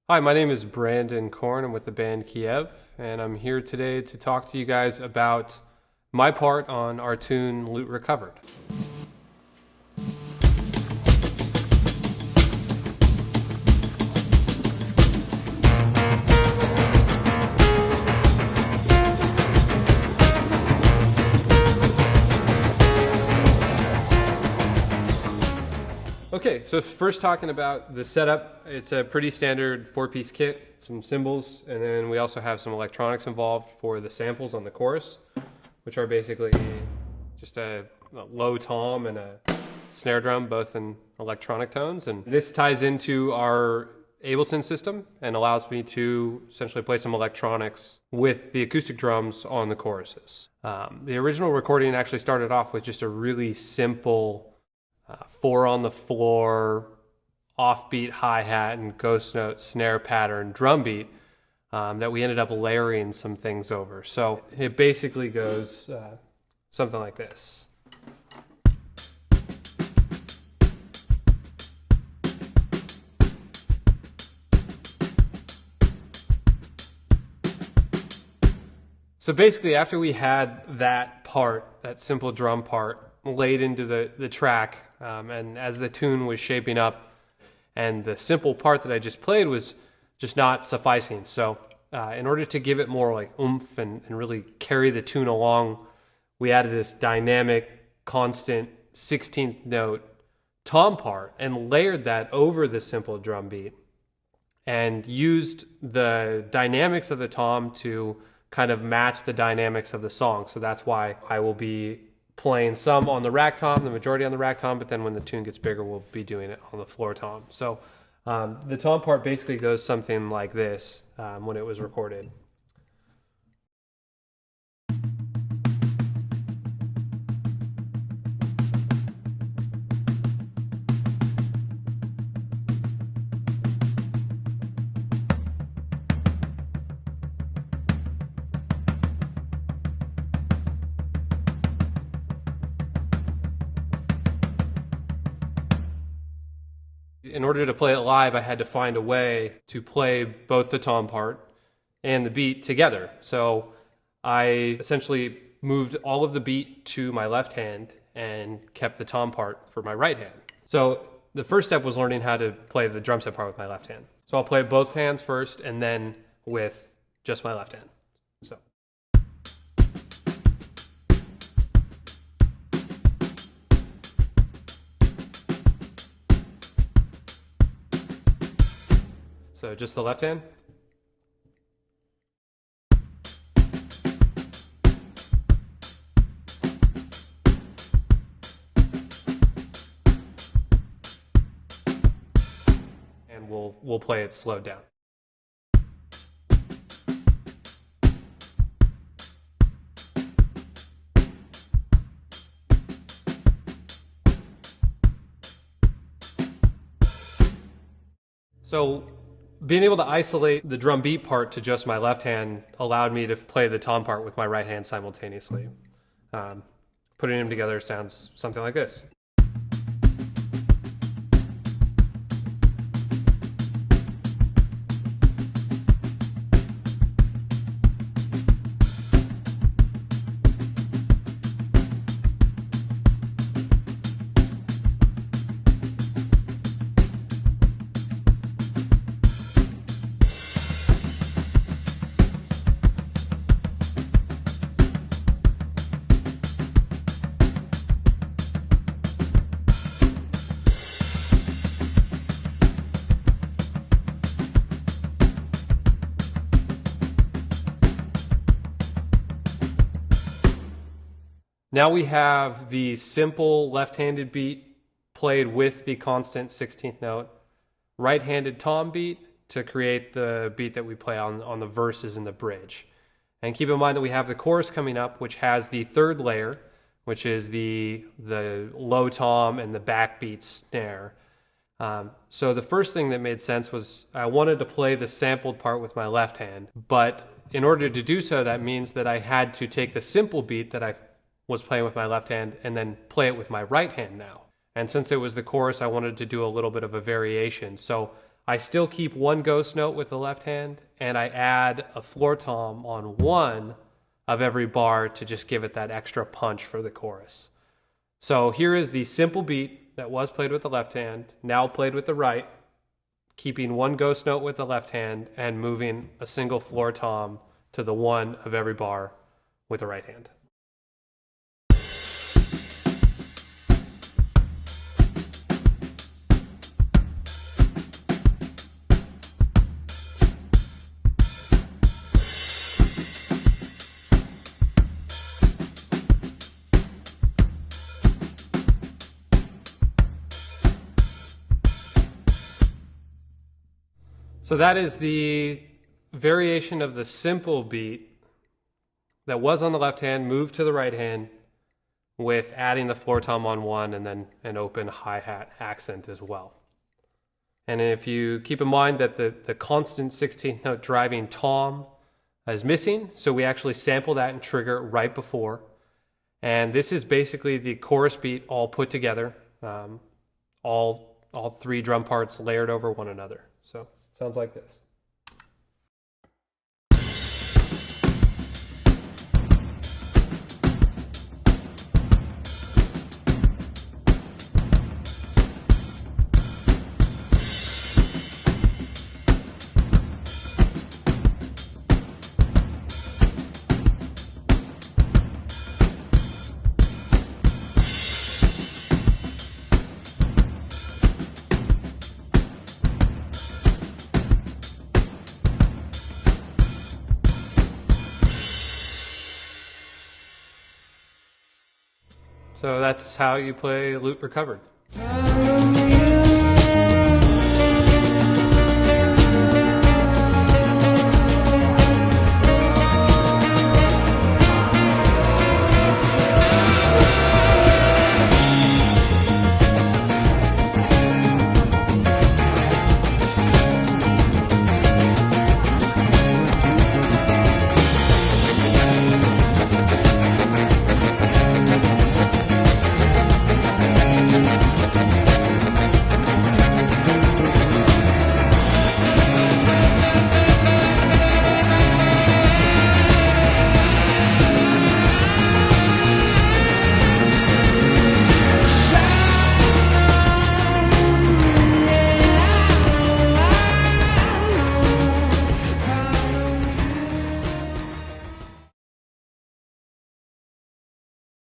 Hi, my name is Brandon Korn. I'm with the band Kiev, and I'm here today to talk to you guys about my part on our tune Loot Recovered. Okay, so first talking about the setup, it's a pretty standard four-piece kit, some cymbals, and then we also have some electronics involved for the samples on the chorus, which are basically just a low tom and a snare drum, both in electronic tones. And this ties into our Ableton system and allows me to essentially play some electronics with the acoustic drums on the choruses. The original recording actually started off with just a really simple four on the floor, offbeat hi-hat and ghost note snare pattern drum beat that we ended up layering some things over. So it basically goes something like this. So basically after we had that part, that simple drum part, laid into the track, and as the tune was shaping up and the simple part that I just played was just not sufficing. So in order to give it more like oomph and really carry the tune along, we added this dynamic, constant 16th note tom part and layered that over the simple drum beat and used the dynamics of the tom to kind of match the dynamics of the song. So that's why I will be playing some on the rack tom, the majority on the rack tom, but then when the tune gets bigger, we'll be doing it on the floor tom. So the tom part basically goes something like this when it was recorded. In order to play it live, I had to find a way to play both the tom part and the beat together. So I essentially moved all of the beat to my left hand and kept the tom part for my right hand. So the first step was learning how to play the drum set part with my left hand. So I'll play both hands first and then with just my left hand. So. So just the left hand. And we'll play it slowed down. So being able to isolate the drum beat part to just my left hand allowed me to play the tom part with my right hand simultaneously. Putting them together sounds something like this. Now we have the simple left-handed beat played with the constant 16th note, right-handed tom beat to create the beat that we play on the verses and the bridge. And keep in mind that we have the chorus coming up, which has the third layer, which is the low tom and the backbeat snare. So the first thing that made sense was I wanted to play the sampled part with my left hand, but in order to do so, that means that I had to take the simple beat that I was playing with my left hand and then play it with my right hand now. And since it was the chorus, I wanted to do a little bit of a variation. So I still keep one ghost note with the left hand, and I add a floor tom on one of every bar to just give it that extra punch for the chorus. So here is the simple beat that was played with the left hand, now played with the right, keeping one ghost note with the left hand and moving a single floor tom to the one of every bar with the right hand. So that is the variation of the simple beat that was on the left hand, moved to the right hand with adding the floor tom on one and then an open hi-hat accent as well. And if you keep in mind that the constant 16th note driving tom is missing, so we actually sample that and trigger it right before. And this is basically the chorus beat all put together, all three drum parts layered over one another. So sounds like this. So that's how you play Lute Recovered.